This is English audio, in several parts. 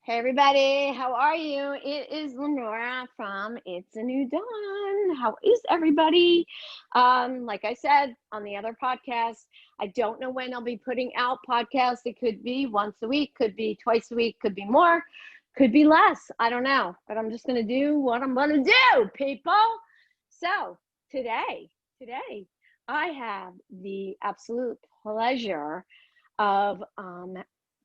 Hey everybody, how are you? It is Lenora from It's a New Dawn. How is everybody? Like I said on the other podcast, I don't know when I'll be putting out podcasts. It could be once a week, could be twice a week, could be more, could be less. I don't know, but I'm just gonna do what I'm gonna do, people. So today, I have the absolute pleasure of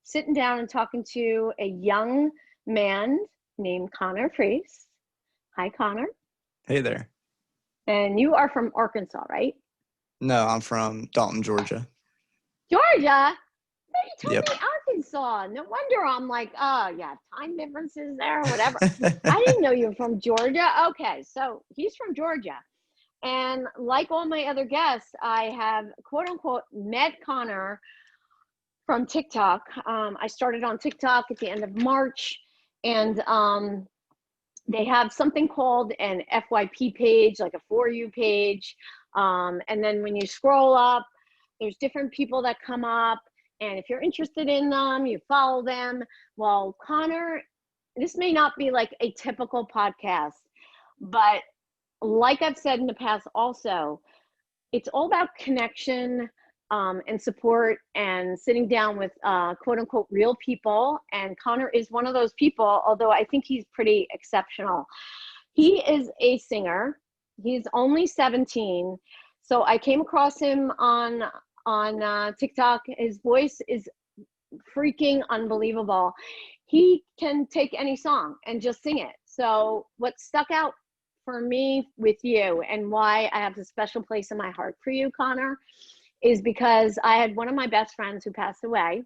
sitting down and talking to a young man named Connor Freese. Hi, Connor. Hey there. And you are from Arkansas, right? No, I'm from Dalton, Georgia. Georgia? You told Yep. me Arkansas. No wonder I'm like, oh, yeah, time differences there, whatever. I didn't know you were from Georgia. Okay, so he's from Georgia. And like all my other guests, I have quote unquote met Connor from TikTok. I started on TikTok at the end of March, and they have something called an FYP page, like a For You page. And then when you scroll up, there's different people that come up. And if you're interested in them, you follow them. Well, Connor, this may not be like a typical podcast, but like I've said in the past also, it's all about connection and support and sitting down with quote unquote real people. And Connor is one of those people, although I think he's pretty exceptional. He is a singer. He's only 17. So I came across him on TikTok. His voice is freaking unbelievable. He can take any song and just sing it. So what stuck out for me with you and why I have a special place in my heart for you, Connor, is because I had one of my best friends who passed away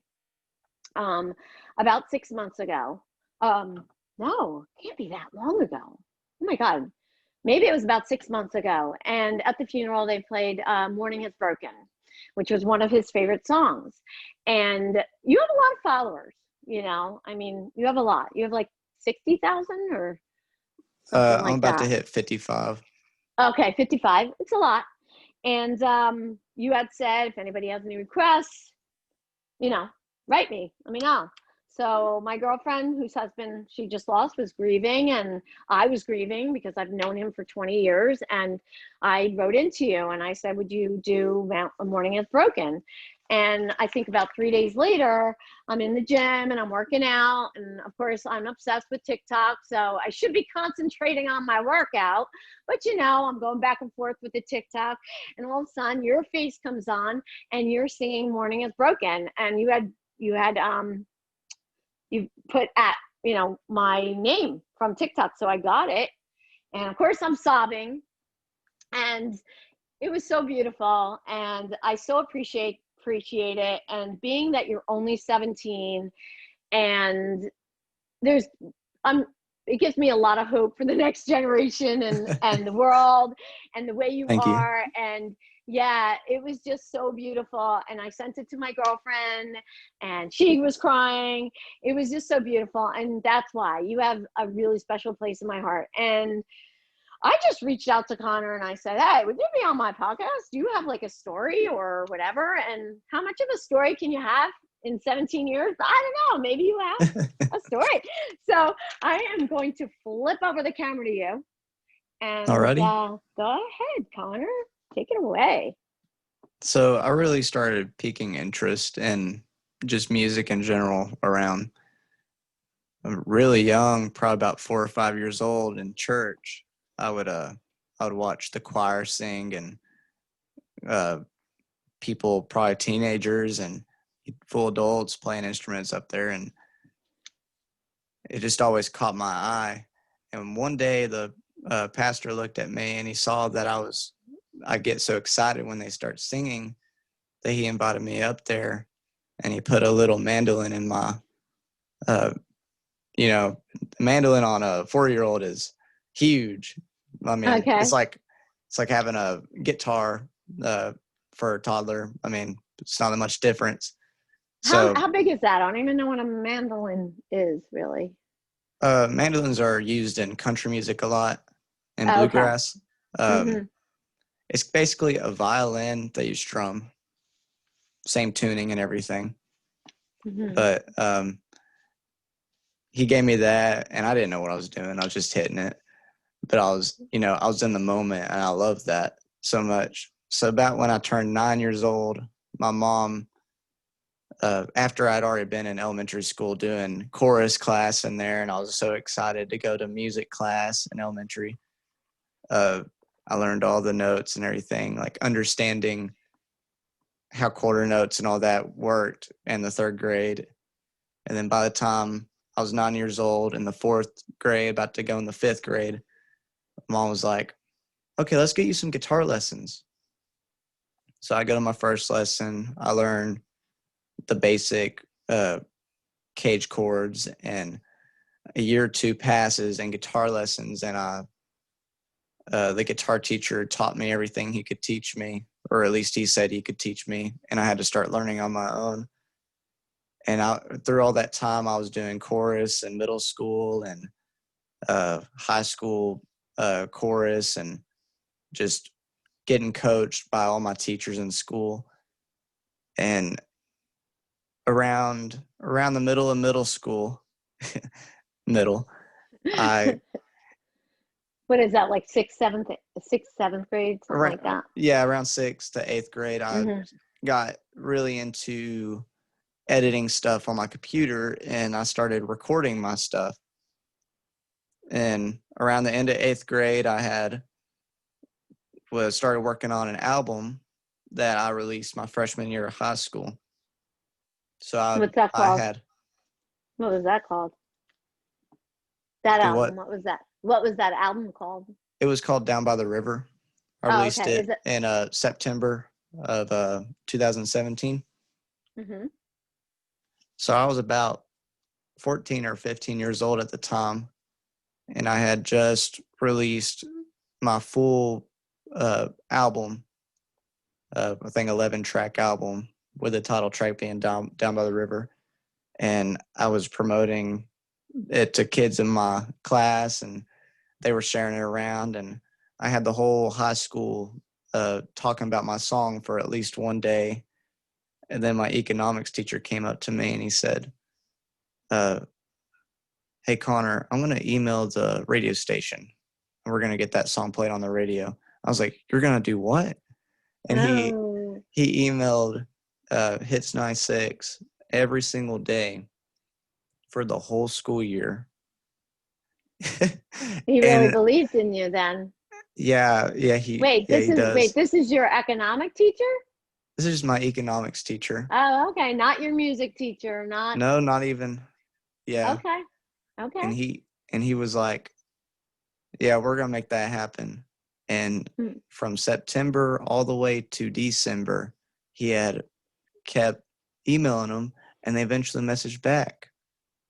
about 6 months ago. No, it can't be that long ago. Oh my God. Maybe it was about 6 months ago. And at the funeral, they played Morning Has Broken, which was one of his favorite songs. And you have a lot of followers, you know? I mean, you have a lot. You have like 60,000 or something like I'm about that. to hit 55. Okay, 55. It's a lot. And you had said, if anybody has any requests, you know, write me, let me know. So my girlfriend, whose husband she just lost, was grieving, and I was grieving because I've known him for 20 years. And I wrote into you and I said, would you do Morning Is Broken? And I think about 3 days later, I'm in the gym and I'm working out. And of course, I'm obsessed with TikTok. So I should be concentrating on my workout. But you know, I'm going back and forth with the TikTok. And all of a sudden, your face comes on and you're singing Morning Is Broken. And you put at, you know, my name from TikTok. So I got it. And of course, I'm sobbing. And it was so beautiful. And I so appreciate it. And being that you're only 17 and it gives me a lot of hope for the next generation and the world and the way you Thank you. are. And yeah, it was just so beautiful. And I sent it to my girlfriend and she was crying. It was just so beautiful. And that's why you have a really special place in my heart. And I just reached out to Connor and I said, hey, would you be on my podcast? Do you have like a story or whatever? And how much of a story can you have in 17 years? I don't know. Maybe you have a story. So I am going to flip over the camera to you. And Alrighty. go ahead, Connor. Take it away. So I really started piquing interest in just music in general around really young, probably about 4 or 5 years old in church. I would watch the choir sing and people, probably teenagers and full adults playing instruments up there, and it just always caught my eye. And one day the pastor looked at me and he saw that I get so excited when they start singing that he invited me up there, and he put a little mandolin in my mandolin on a 4-year-old is huge. I mean, Okay. it's like having a guitar for a toddler. I mean, it's not that much difference. So How big is that? I don't even know what a mandolin is, really. mandolins are used in country music a lot and bluegrass. Mm-hmm. It's basically a violin that you strum, same tuning and everything. Mm-hmm. But he gave me that, and I didn't know what I was doing. I was just hitting it. But I was in the moment, and I loved that so much. So about when I turned 9 years old, my mom, after I'd already been in elementary school doing chorus class in there, and I was so excited to go to music class in elementary. Uh, I learned all the notes and everything, like understanding how quarter notes and all that worked in the third grade. And then by the time I was 9 years old in the fourth grade, about to go in the fifth grade, mom was like, okay, let's get you some guitar lessons. So I go to my first lesson. I learn the basic cage chords, and a year or two passes in guitar lessons, and the guitar teacher taught me everything he could teach me, or at least he said he could teach me, and I had to start learning on my own. And through all that time, I was doing chorus in middle school and high school chorus, and just getting coached by all my teachers in school. And around the middle of middle school, middle, I What is that, like sixth, seventh grade, something like that? Yeah, around sixth to eighth grade, I got really into editing stuff on my computer, and I started recording my stuff. And around the end of eighth grade, started working on an album that I released my freshman year of high school. So What's that I called? had What was that called? That do album. what? What was that? What was that album called? It was called Down by the River. I Oh, released okay. it in September of 2017. Mm-hmm. So I was about 14 or 15 years old at the time, and I had just released my full album, I think 11-track album, with the title track being Down by the River. And I was promoting it to kids in my class, and they were sharing it around. And I had the whole high school talking about my song for at least one day. And then my economics teacher came up to me and he said, hey, Connor, I'm going to email the radio station, and we're going to get that song played on the radio. I was like, you're going to do what? And he emailed Hits 96 every single day for the whole school year. He really And believed in you then. yeah, he does. This is your economic teacher? This is my economics teacher. Oh, okay. Not your music teacher, not. No, not even. Yeah. Okay. Okay. And he was like, yeah, we're going to make that happen. And from September all the way to December, he had kept emailing them, and they eventually messaged back,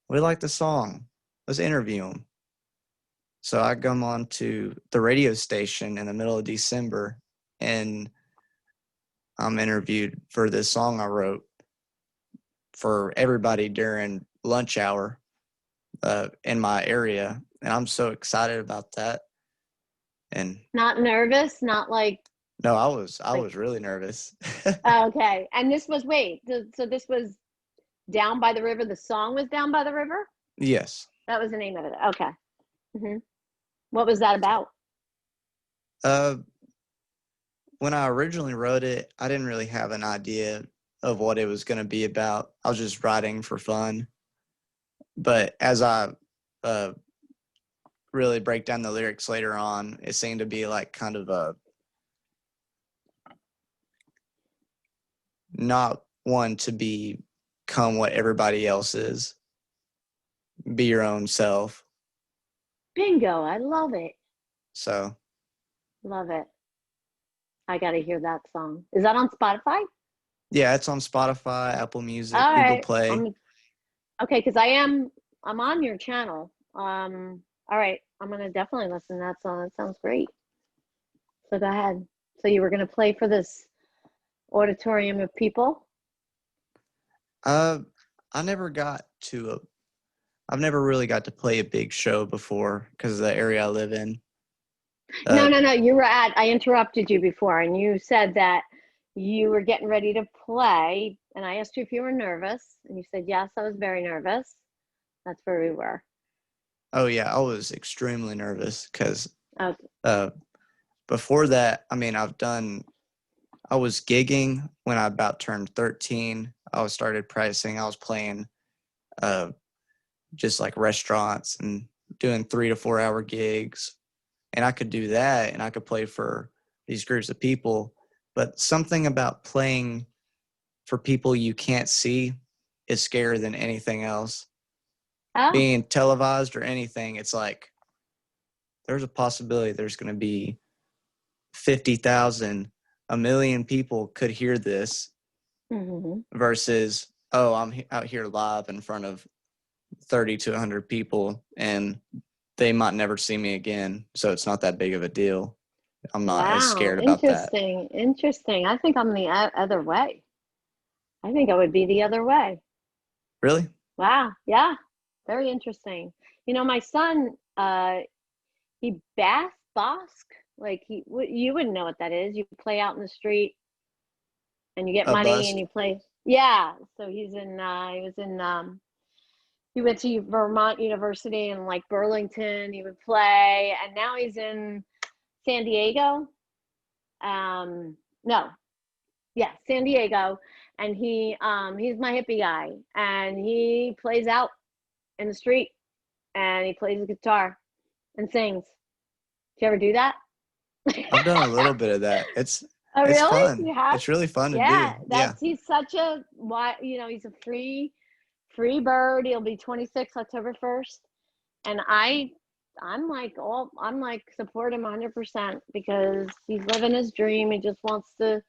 we like the song, let's interview him. So I come on to the radio station in the middle of December, and I'm interviewed for this song I wrote for everybody during lunch hour in my area. And I'm so excited about that. And not nervous, not like. No, I was really nervous. Okay. And this was, so this was Down by the River. The song was Down by the River? Yes. That was the name of it. Okay. Mm-hmm. What was that about? When I originally wrote it, I didn't really have an idea of what it was going to be about. I was just writing for fun. But as I really break down the lyrics later on, it seemed to be like kind of a not one to become what everybody else is. Be your own self. Bingo. I love it. So. Love it. I got to hear that song. Is that on Spotify? Yeah, it's on Spotify, Apple Music, Google Play. Okay, because I'm on your channel. All right, I'm gonna definitely listen to that song. That sounds great. So go ahead. So you were gonna play for this auditorium of people? I've never really got to play a big show before because of the area I live in. No. I interrupted you before, and you said that you were getting ready to play, and I asked you if you were nervous, and you said, yes, I was very nervous. That's where we were. Oh yeah, I was extremely nervous because Okay. before that, I mean, I was gigging when I about turned 13. I started practicing. I was playing just like restaurants and doing 3 to 4 hour gigs. And I could do that and I could play for these groups of people. But something about playing for people you can't see is scarier than anything else. Oh. Being televised or anything, it's like there's a possibility there's going to be 50,000, a million people could hear this Mm-hmm. versus, oh, I'm out here live in front of 30 to 100 people and they might never see me again. So it's not that big of a deal. I'm not as Wow. scared about that. Interesting. Interesting. I think I'm the other way. I think I would be the other way. Really? Wow. Yeah. Very interesting. You know, my son, he Bosque. Like you wouldn't know what that is. You play out in the street and you get A money and bust? you play. Yeah. So he went to Vermont University in like Burlington. He would play, and now he's in San Diego. No, yeah, San Diego, and he's my hippie guy, and he plays out in the street, and he plays the guitar and sings. Did you ever do that? I've done a little bit of that. Oh, It's really? fun. You have? It's really fun to do. Yeah, Yeah. he's such a he's a free bird. He'll be 26 October 1st, and I'm like support him 100% because he's living his dream. He just wants to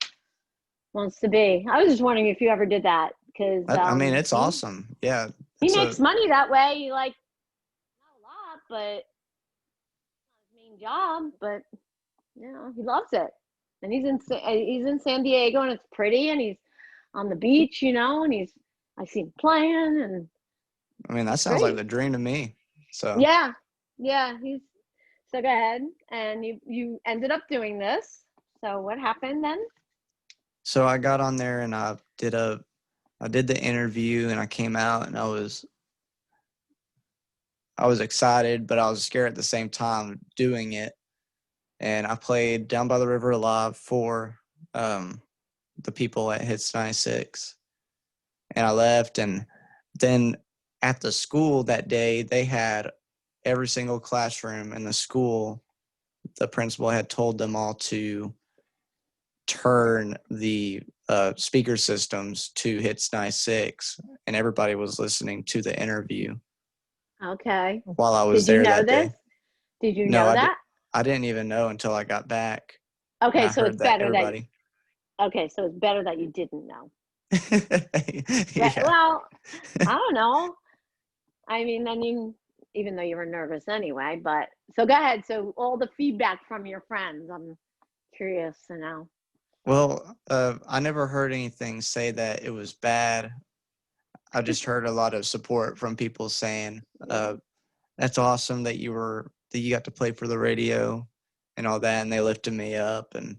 be. I was just wondering if you ever did that because I mean, it's awesome. Yeah. he It's a, makes money that way. Like not a lot, but not his main job. But he loves it, and he's in San Diego, and it's pretty, and he's on the beach, and I see him playing, and I mean, that it's sounds like great. the dream to me. So, Yeah, yeah. He's so go ahead, and you ended up doing this. So what happened then? so I got on there and I did the interview and I came out and I was excited, but I was scared at the same time doing it. And I played Down by the River Alive for the people at Hits 96. And I left. And then at the school that day, they had every single classroom in the school. The principal had told them all to turn the speaker systems to Hits 96. And everybody was listening to the interview Okay. while I was Did you there know that this? day. Did you No, know that? I didn't even know until I got back and Okay, I so it's heard that better that everybody. you didn't know. Yeah. Well, I don't know. I mean, even though you were nervous anyway, but so go ahead. So all the feedback from your friends, I'm curious to know. Well, I never heard anything say that it was bad. I just heard a lot of support from people saying, Yeah. that's awesome that you got to play for the radio and all that. And they lifted me up. And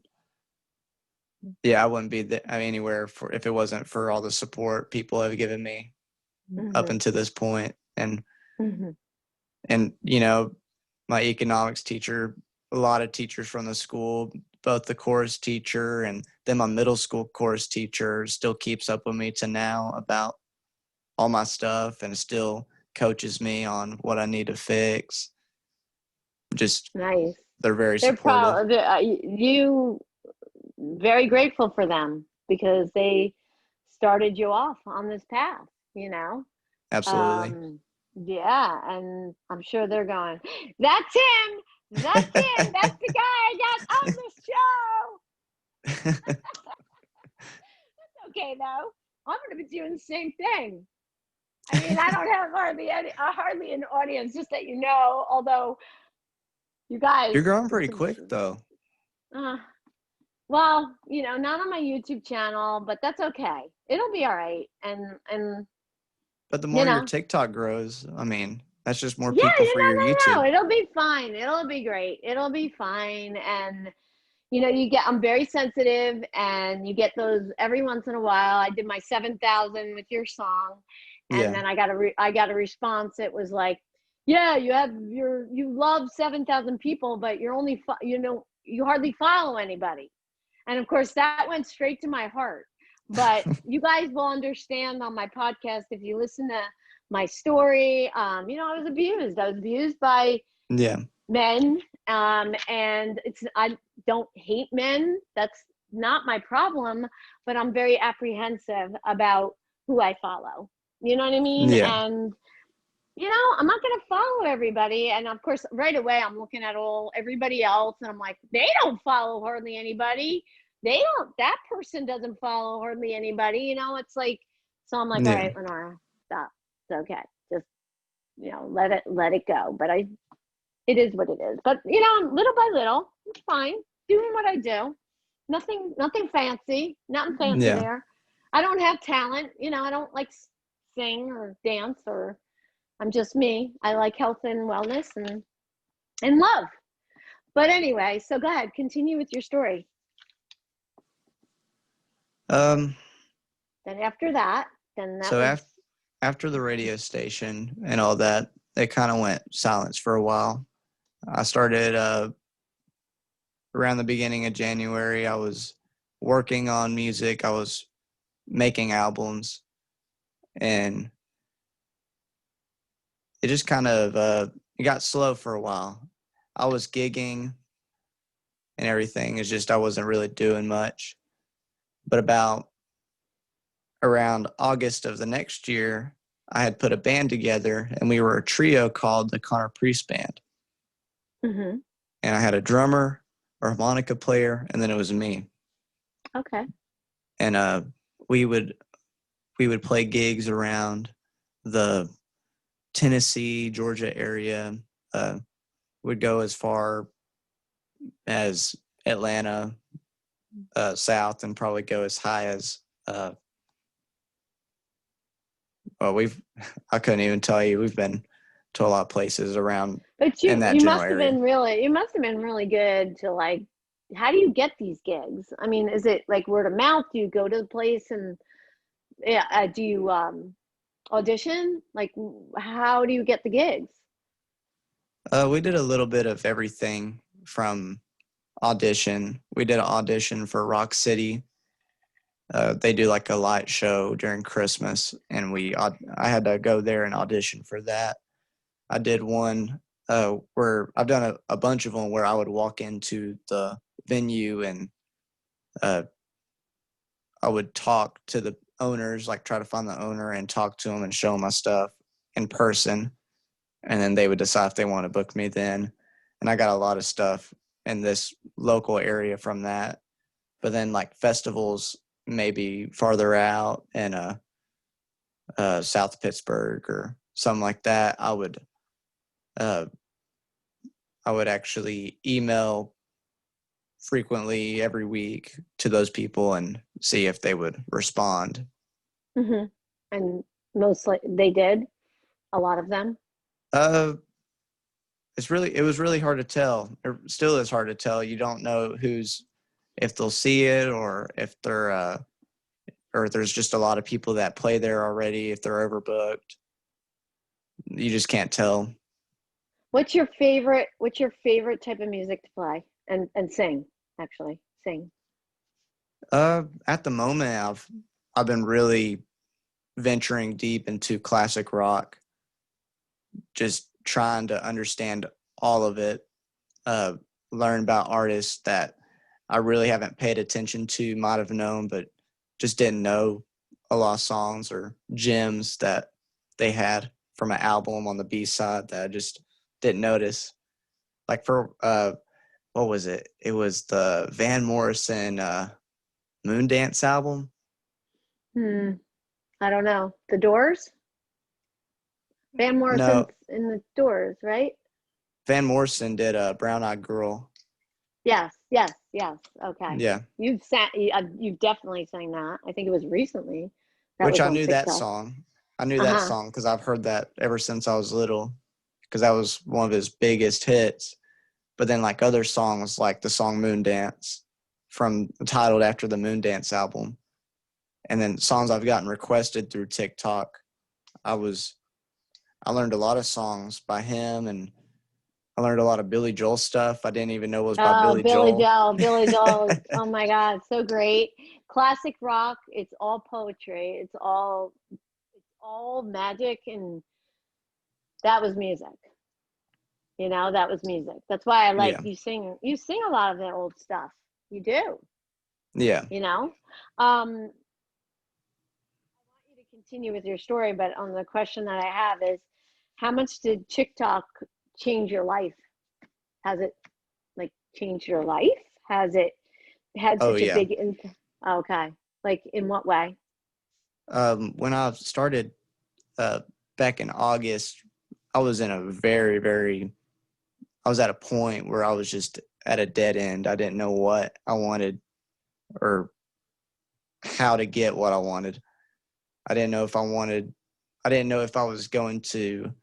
yeah, I wouldn't be anywhere for if it wasn't for all the support people have given me up Mm-hmm. until this point. Mm-hmm. And my economics teacher, a lot of teachers from the school, both the chorus teacher and then my middle school chorus teacher still keeps up with me to now about all my stuff and still coaches me on what I need to fix. Just Nice. they're very They're supportive. proud. You very grateful for them because they started you off on this path. You know. Absolutely. Um, yeah, and I'm sure they're going, that's him. That's him. That's the guy I got on the show. Okay, though. I'm going to be doing the same thing. I mean, I don't have hardly an audience, just that although you guys. You're growing pretty quick though. Uh, well, not on my YouTube channel, but that's okay. It'll be all right. And But the you more your know, TikTok grows, I mean, that's just more yeah, people for your no. YouTube. It'll be fine. It'll be great. It'll be fine. And I'm very sensitive, and you get those every once in a while. I did my 7,000 with your song, And Yeah. then I got a response. It was like, yeah, you love 7,000 people, but you're only, you hardly follow anybody. And of course that went straight to my heart. But you guys will understand on my podcast, if you listen to my story, I was abused by Yeah. men. And I don't hate men. That's not my problem, but I'm very apprehensive about who I follow. You know what I mean? Yeah. And I'm not going to follow everybody. And of course, right away, I'm looking at everybody else, and I'm like, they don't follow hardly anybody. That person doesn't follow hardly anybody. It's like, so I'm like, all Yeah. right, Lenora, stop. It's okay. Just, let it go. But it is what it is. But, little by little, it's fine. Doing what I do. Nothing fancy. Nothing fancy Yeah. there. I don't have talent. I don't like sing or dance, or I'm just me. I like health and wellness and love. But anyway, so go ahead, continue with your story. Um, Then after that, so after the radio station and all that, it kind of went silence for a while. I started around the beginning of January. I was working on music. I was making albums, and it just kind of it got slow for a while. I was gigging and everything. It's just I wasn't really doing much. But about around August of the next year, I had put a band together, and we were a trio called the Connor Priest Band. Mm-hmm. And I had a drummer, a harmonica player, and then it was me. Okay. And we would play gigs around the Tennessee, Georgia area. Would go as far as Atlanta, south, and probably go as high as I couldn't even tell you. We've been to a lot of places around But in that you general must have area. been really good to, like, how do you get these gigs? I mean, is it like word of mouth? Do you go to the place and do you audition? Like, how do you get the gigs? We did a little bit of everything from audition. We did an audition for Rock City. They do like a light show during Christmas, and I had to go there and audition for that. I did one where I've done a bunch of them where I would walk into the venue and I would talk to the owners, like try to find the owner and talk to them and show them my stuff in person. And then they would decide if they want to book me then. And I got a lot of stuff in this local area from that. But then like festivals maybe farther out in South Pittsburgh or something like that, I would actually email frequently every week to those people and see if they would respond. Mm-hmm. And mostly they did, a lot of them. It was really hard to tell. It still is hard to tell. You don't know if they'll see it or if they're or if there's just a lot of people that play there already, if they're overbooked. You just can't tell. What's your favorite type of music to play and sing, actually? Sing. At the moment I've been really venturing deep into classic rock, just trying to understand all of it, learn about artists that I really haven't paid attention to, might have known, but just didn't know a lot of songs or gems that they had from an album on the B-side that I just didn't notice. Like for, what was it? It was the Van Morrison Moondance album. I don't know. The Doors? Van Morrison's No, in the Doors, right? Van Morrison did Brown Eyed Girl. Yes. Okay. Yeah. You've definitely sang that. I think it was recently. That Which was I on knew that TikTok. song. I knew that Uh-huh. song because I've heard that ever since I was little, because that was one of his biggest hits. But then like other songs, like the song Moondance, titled after the Moondance album, and then songs I've gotten requested through TikTok, I learned a lot of songs by him, and I learned a lot of Billy Joel stuff I didn't even know was by Oh, Billy Joel. Billy Joel. Oh my God, so great. Classic rock. It's all poetry. It's all magic, and that was music. That was music. That's why I like Yeah. you sing. You sing a lot of that old stuff. You do. Yeah. You know. I want you to continue with your story, but on the question that I have is, how much did TikTok change your life? Has it like changed your life? Has it had Oh such a yeah. big impact? Okay. Like in what way? When I started uh, back in August, I was in a I was at a point where I was just at a dead end. I didn't know what I wanted or how to get what I wanted. I didn't know if I wanted, I didn't know if I was going to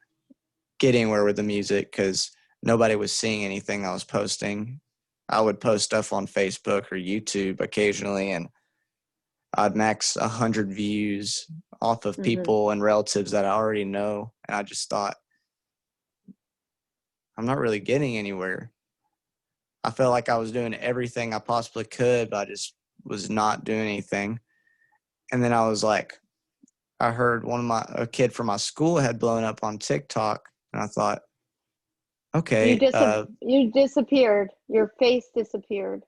get anywhere with the music because nobody was seeing anything I was posting. I would post stuff on Facebook or YouTube occasionally, and I'd max 100 views off of Mm-hmm. people and relatives that I already know. And I just thought, I'm not really getting anywhere. I felt like I was doing everything I possibly could, but I just was not doing anything. And then I was like, I heard a kid from my school had blown up on TikTok, and I thought, You okay, dis you disappeared. Your face disappeared.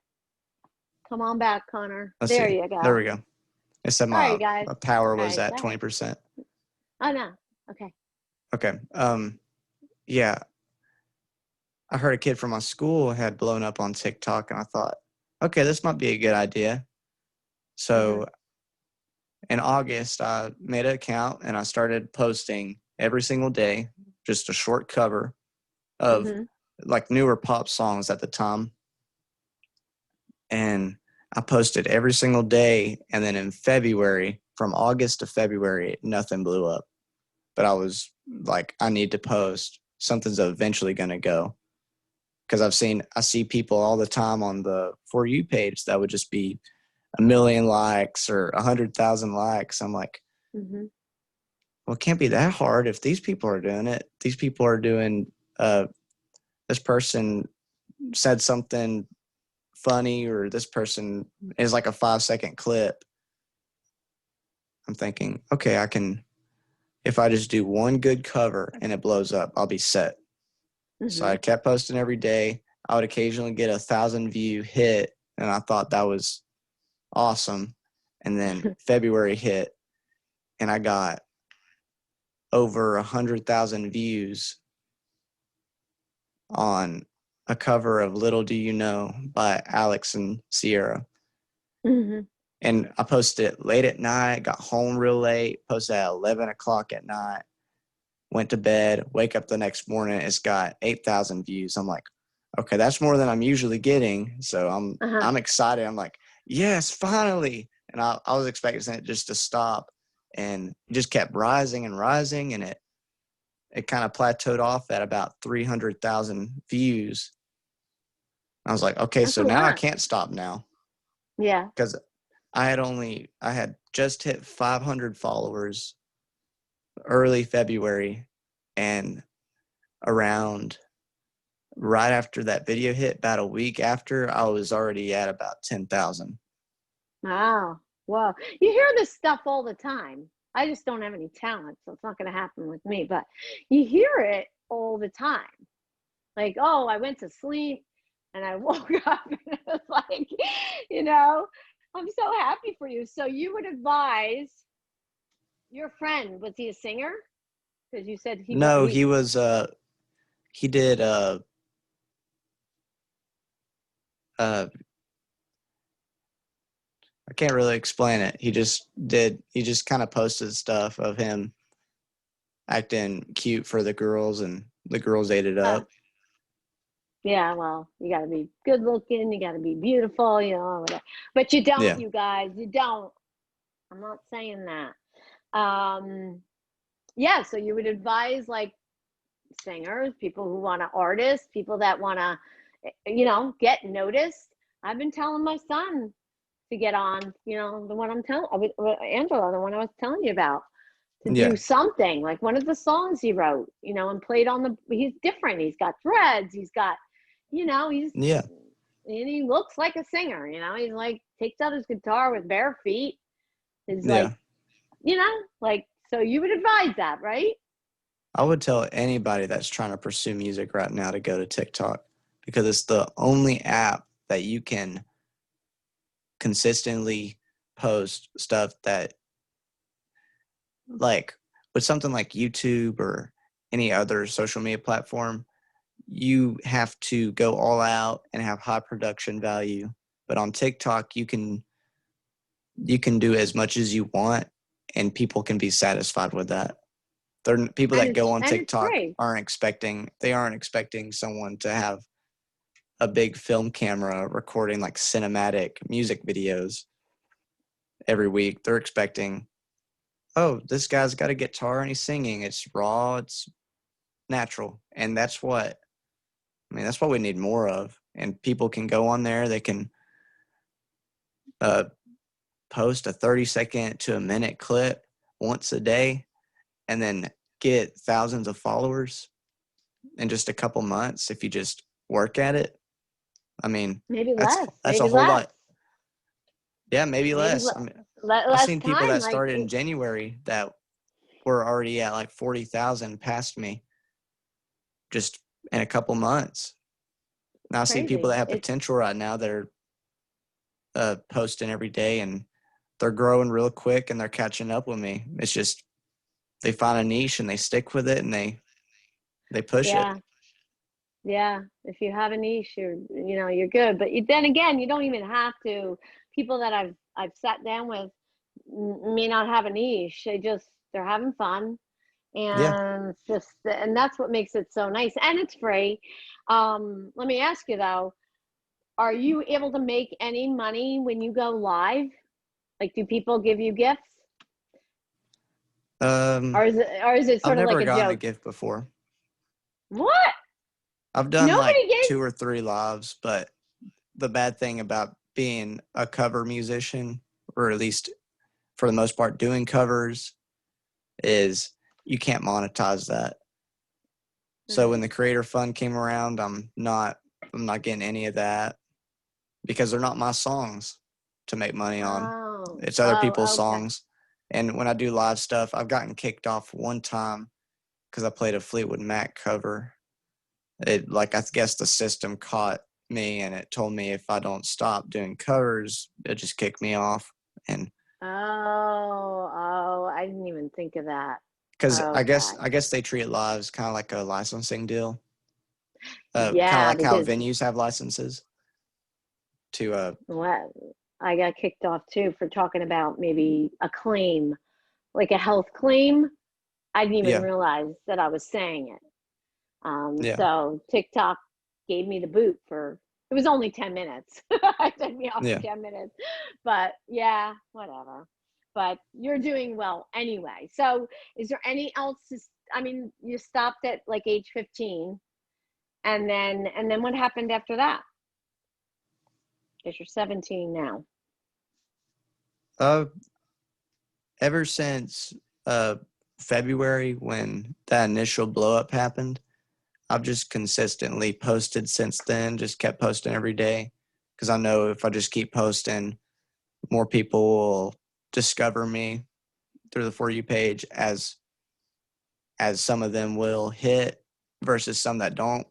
Come on back, Connor. let's There see. you There go. we go. It said All right, guys. my power All was right, at go ahead. 20%. Oh no. Okay. Okay. Yeah, I heard a kid from my school had blown up on TikTok, and I thought, okay, this might be a good idea. Mm-hmm. So in August, I made an account and I started posting every single day, just a short cover of Mm-hmm. like newer pop songs at the time. And I posted every single day. And then in February, from August to February, nothing blew up. But I was like, I need to post. Something's eventually going to go. Because I see people all the time on the For You page that would just be 1 million likes or 100,000 likes. I'm like, Mm-hmm. well, it can't be that hard if these people are doing it. These people are doing, this person said something funny, or this person is like a 5-second clip. I'm thinking, okay, if I just do one good cover and it blows up, I'll be set. So Mm-hmm. I kept posting every day. I would occasionally get 1,000 view hit, and I thought that was awesome. And then February hit, and I got over 100,000 views on a cover of Little Do You Know by Alex and Sierra. Mm-hmm. And I posted it late at night, got home real late, posted at 11 o'clock at night, went to bed, wake up the next morning, it's got 8,000 views. I'm like, okay, that's more than I'm usually getting. So Uh-huh. I'm excited. I'm like, yes, finally. And I was expecting it just to stop, and it just kept rising and rising, and it kind of plateaued off at about 300,000 views. I was like, okay, That's so a now I lot. can't stop now, Yeah. because I had just hit 500 followers early February, and around right after that video hit, about a week after, I was already at about 10,000. Wow. Wow. You hear this stuff all the time. I just don't have any talent, so it's not going to happen with me. But you hear it all the time. Like, oh, I went to sleep and I woke up and it was like, you know, I'm so happy for you. So you would advise your friend, was he a singer? Because you said No, he did uh I can't really explain it. He just kind of posted stuff of him acting cute for the girls, and the girls ate it uh, up. yeah, well, you got to be good looking, you got to be beautiful, whatever. But you don't, Yeah. you guys, you don't. I'm not saying that. Yeah, so you would advise like singers, people who want to artists, people that want to, get noticed. I've been telling my son to get on, the one I'm telling, Angela, the one I was telling you about. to do Yeah. something like one of the songs he wrote, and played on he's different. He's got threads. He's got, Yeah. and he looks like a singer, he's like, takes out his guitar with bare feet. Is like, Yeah. like, so you would advise that, right? I would tell anybody that's trying to pursue music right now to go to TikTok, because it's the only app that you can consistently post stuff that, like, with something like YouTube or any other social media platform, you have to go all out and have high production value. But on TikTok, you can do as much as you want, and people can be satisfied with that. They're people And that go on it's TikTok free. aren't expecting someone to have a big film camera recording like cinematic music videos every week. They're expecting, oh, this guy's got a guitar and he's singing. It's raw, it's natural. And that's what we need more of. And people can go on there, they can uh, post a 30-second to a minute clip once a day and then get thousands of followers in just a couple months if you just work at it. I mean, Maybe that's less. that's a Maybe whole less. lot. Yeah, maybe Maybe less. I mean, I've less seen people time. that Like, started in January that were already at like 40,000 past me just in a couple months. Now I see people crazy. that have It's potential right now that are posting every day, and they're growing real quick and they're catching up with me. It's just they find a niche and they stick with it and they push it. Yeah. Yeah, if you have a niche, you're good. But then again, you don't even have to. People that I've sat down with may not have a niche. They're having fun, Yeah. and and that's what makes it so nice. And it's free. Let me ask you though, are you able to make any money when you go live? Like, do people give you gifts, Um, or is it I've sort of like never a gotten a joke? gift before. What? I've done like Nobody gave? 2 or 3 lives, but the bad thing about being a cover musician, or at least for the most part doing covers, is you can't monetize that. So when the Mm. creator fund came around, I'm not getting any of that because they're not my songs to make money on. Oh, It's other people's oh, okay. songs. And when I do live stuff, I've gotten kicked off one time because I played a Fleetwood Mac cover. I guess the system caught me and it told me if I don't stop doing covers, it just kick me off. And I didn't even think of that. because I guess Okay. I guess they treat lives kind of like a licensing deal, kind of Yeah, like how because venues have licenses to what I got kicked off too for talking about maybe a claim, like a health claim. I didn't even yeah. realize that I was saying it. Yeah. So TikTok gave me the boot for it was only 10 minutes. I took me off for Yeah. 10 minutes. But yeah, whatever. But you're doing well anyway. So is there any else I mean, you stopped at like age 15 and then what happened after that? Because you're 17 now. Uh, Ever since uh February when that initial blow up happened, I've just consistently posted since then, just kept posting every day because I know if I just keep posting, more people will discover me through the For You page as some of them will hit versus some that don't.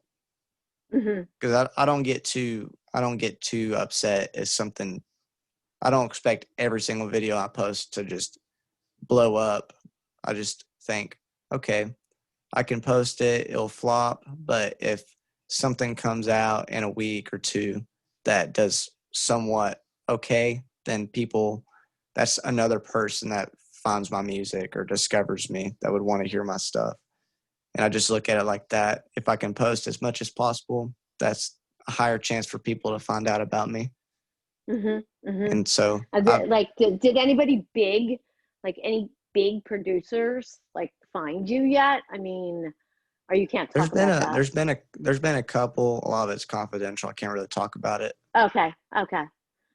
Hmm. Because I don't get too upset if something. I don't expect every single video I post to just blow up. I just think, okay, I can post it, it'll flop, but if something comes out in a week or two that does somewhat okay, then that's another person that finds my music or discovers me that would want to hear my stuff. And I just look at it like that. If I can post as much as possible, that's a higher chance for people to find out about me. Hmm. Hmm. And so I Like, did anybody big, like any big producers, like find you yet? I mean, or you can't there's talk been about a that. there's been a couple. A lot of it's confidential. I can't really talk about it. Okay, okay.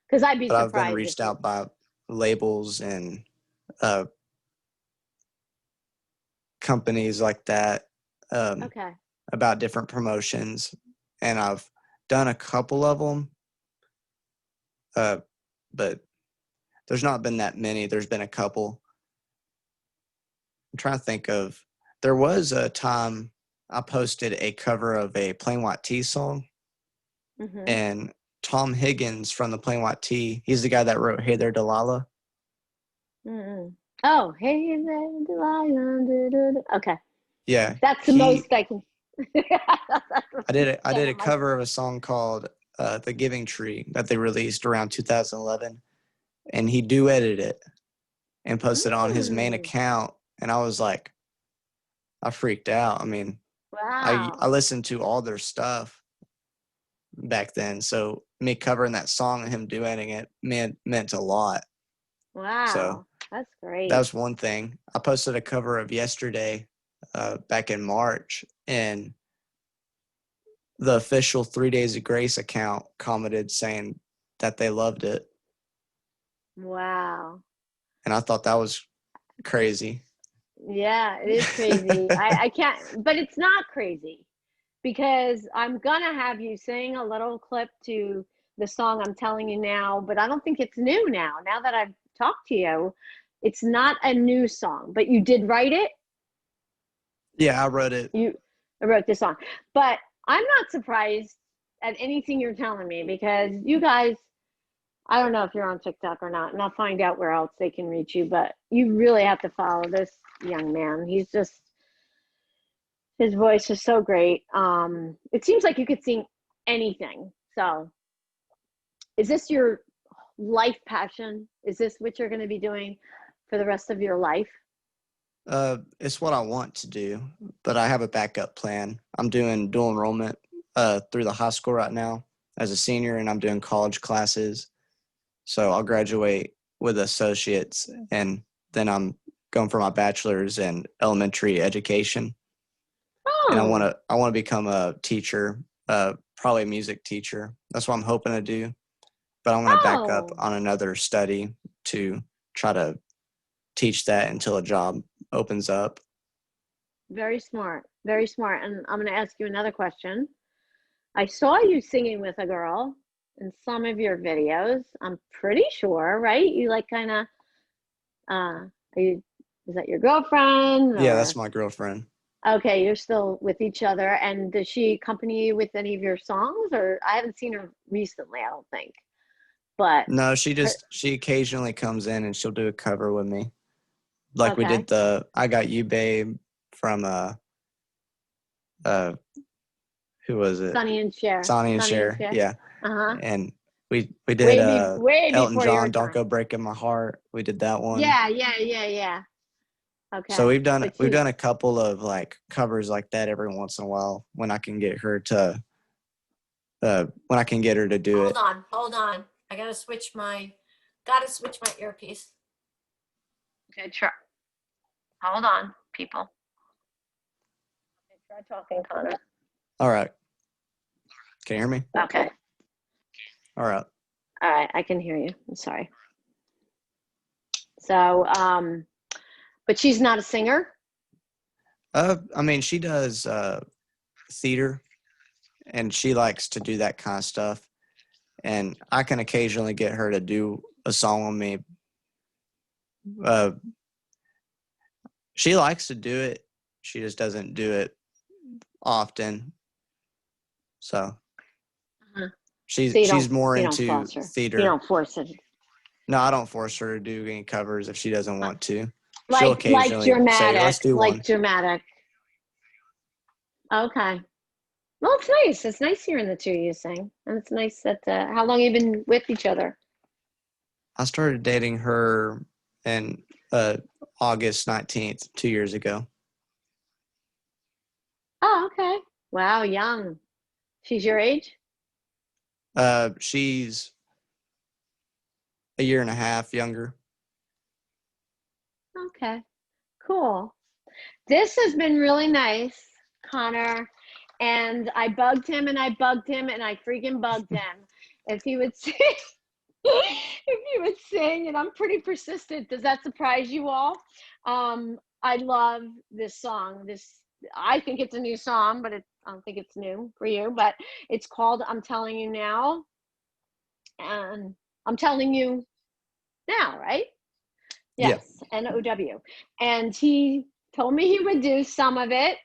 Because I'd be But I've been surprised if reached you. out by labels and uh, companies like that Okay. about different promotions, and I've done a couple of them, but there's not been that many. There's been a couple. I'm trying to think of. There was a time I posted a cover of a Plain White Tee song, Mm-hmm. and Tom Higgins from the Plain White Tee, he's the guy that wrote "Hey There, Delilah." Mm-hmm. Oh, hey there, Delilah. Okay. Yeah, That's the most I can. I did Get a on my cover of a song called "The Giving Tree" that they released around 2011, and he duetted it and posted it on his main Mm, account, and I was like, I freaked out. I mean, I wow. listened to all their stuff back then, so me covering that song and him duetting it meant a lot. So Wow. That's that great. was one thing. I posted a cover of "Yesterday" back in March, and the official 3 Days of Grace account commented saying that they loved it, Wow. and I thought that was crazy. Yeah, it is crazy. I can't, but it's not crazy because I'm gonna have you sing a little clip to the song I'm telling you now, but I don't think it's new now. Now that I've talked to you, it's not a new song, but you did write it. Yeah, I wrote it. You wrote this song, but I'm not surprised at anything you're telling me because you guys, I don't know if you're on TikTok or not, and I'll find out where else they can reach you, but you really have to follow this young man. He's just, his voice is so great. It seems like you could sing anything. So, is this your life passion? Is this what you're going to be doing for the rest of your life? It's what I want to do, but I have a backup plan. I'm doing dual enrollment through the high school right now as a senior, and I'm doing college classes. So I'll graduate with associates, and then I'm going for my bachelor's in elementary education. And Oh, I want to become a teacher, probably a music teacher. That's what I'm hoping to do. But I want to back up oh, on another study to try to teach that until a job opens up. very smart. Very smart. And I'm going to ask you another question. I saw you singing with a girl in some of your videos. I'm pretty sure, right? You like kind of, are you, is that your girlfriend Yeah, that's or? my girlfriend. Okay, you're still with each other. And does she accompany you with any of your songs? Or I haven't seen her recently, I don't think. But No, her, she occasionally comes in and she'll do a cover with me. Like we okay. did the "I Got You Babe" from uh who was it? Sonny and Cher. Sonny and Sonny and Cher. Cher. Yeah. Uh-huh. And we did Way Elton before your John "Don't time. Go Breaking My Heart." We did that one. Yeah. So Okay. But we've you, done a couple of like covers like that every once in a while when I can get her to when I can get her to do Hold it. on, hold on. I gotta switch my earpiece. okay, try. Hold on, people. Okay, try talking, Connor. All right. Can you hear me? Okay. All right. All right, I can hear you. I'm sorry. So, but she's not a singer. I mean, she does theater, and she likes to do that kind of stuff. And I can occasionally get her to do a song with me. Uh, she likes to do it. She just doesn't do it often. So Uh-huh. So she's more you don't into force her. You theater. don't force it. No, I don't force her to do any covers if she doesn't Uh, want to. She'll occasionally say, "Let's do Like one." dramatic. Okay. Well, it's nice. It's nice hearing the two of you sing, and it's nice that. How long you been with each other? I started dating her in August 19th, 2 years ago. Oh, okay. Wow, young. She's your age? She's a year and a half younger. Okay. Cool. This has been really nice, Connor. And I bugged him and I bugged him and I freaking bugged him. If he would sing, if he would sing, and I'm pretty persistent. Does that surprise you all? I love this song. I think it's a new song, but I don't think it's new for you, but it's called I'm Telling You Now. And I'm telling you now, right? Yeah. Yes, NOW. And he told me he would do some of it.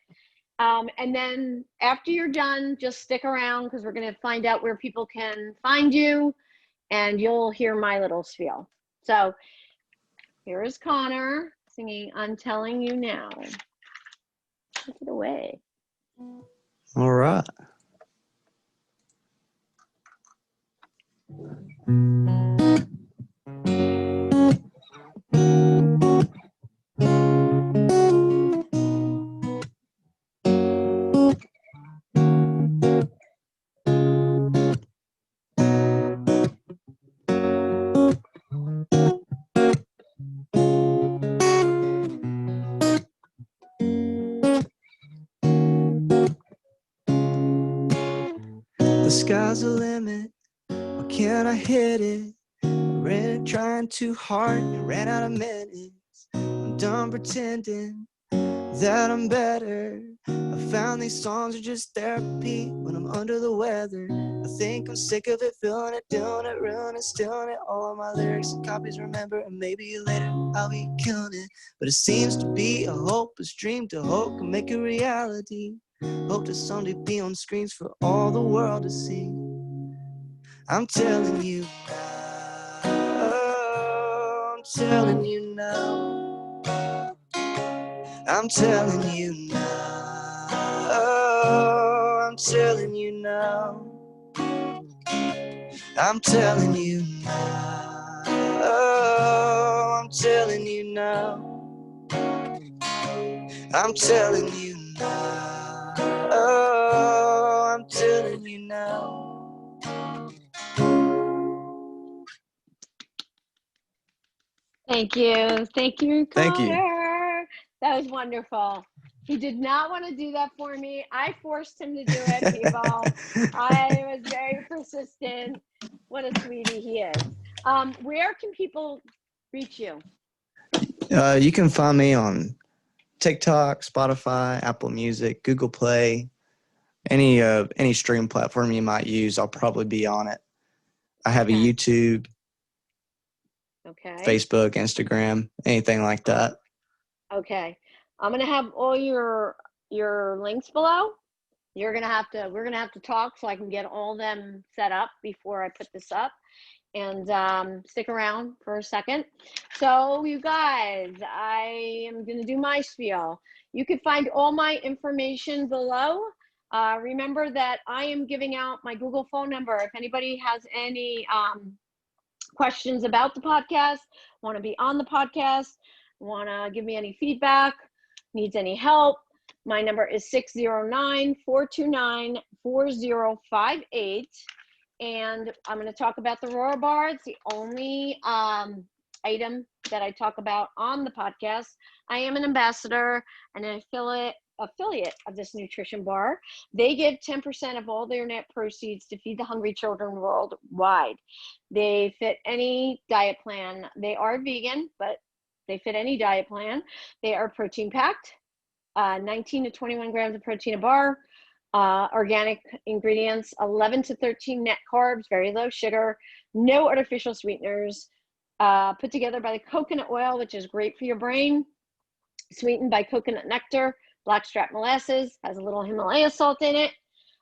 And then after you're done, just stick around because we're going to find out where people can find you and you'll hear my little spiel. So here is Connor singing I'm Telling You Now. Take it away. All right. The sky's the limit. Why can't I hit it? Ran trying too hard and ran out of minutes. I'm done pretending that I'm better. I found these songs are just therapy when I'm under the weather. I think I'm sick of it, feeling it, doing it, ruining it, stealing it. All of my lyrics and copies, remember, and maybe later I'll be killing it. But it seems to be a hopeless dream to hope can make a reality. Hope to someday be on screens for all the world to see. I'm telling you now, I'm telling you now, I'm telling you now, I'm telling you now, I'm telling you now, I'm telling you now, I'm telling you now, I'm telling you now. Thank you. Thank you, Connor. Thank you. That was wonderful. He did not want to do that for me. I forced him to do it, people. I was very persistent. What a sweetie he is. Where can people reach you? You can find me on TikTok, Spotify, Apple Music, Google Play, any stream platform you might use. I'll probably be on it. I have a Okay. YouTube, Okay. Facebook, Instagram, anything like that. Okay. I'm gonna have all your links below. We're gonna have to talk so I can get all them set up before I put this up. And stick around for a second. So you guys, I am going to do my spiel. You can find all my information below. Remember that I am giving out my Google phone number. If anybody has any questions about the podcast, want to be on the podcast, want to give me any feedback, needs any help, my number is 609-429-4058. And I'm going to talk about the Rawr bar. It's the only item that I talk about on the podcast. I am an ambassador and an affiliate of this nutrition bar. They give 10% of all their net proceeds to feed the hungry children worldwide. They fit any diet plan. They are vegan, but they fit any diet plan. They are protein packed, 19 to 21 grams of protein a bar. Organic ingredients, 11 to 13 net carbs, very low sugar, no artificial sweeteners, put together by the coconut oil, which is great for your brain, sweetened by coconut nectar, blackstrap molasses, has a little Himalaya salt in it.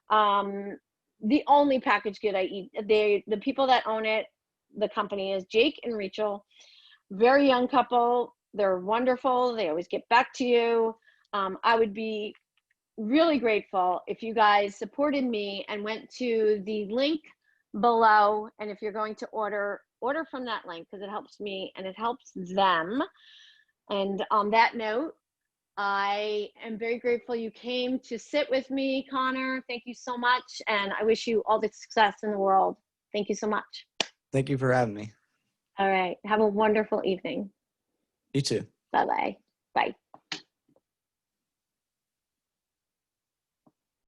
The only packaged good I eat, the people that own it, the company is Jake and Rachel, very young couple. They're wonderful. They always get back to you. I would be really grateful if you guys supported me and went to the link below. And if you're going to order from that link because it helps me and it helps them. And on that note, I am very grateful you came to sit with me, Connor. Thank you so much. And I wish you all the success in the world. Thank you so much. Thank you for having me. All right. Have a wonderful evening. You too. Bye-bye. Bye.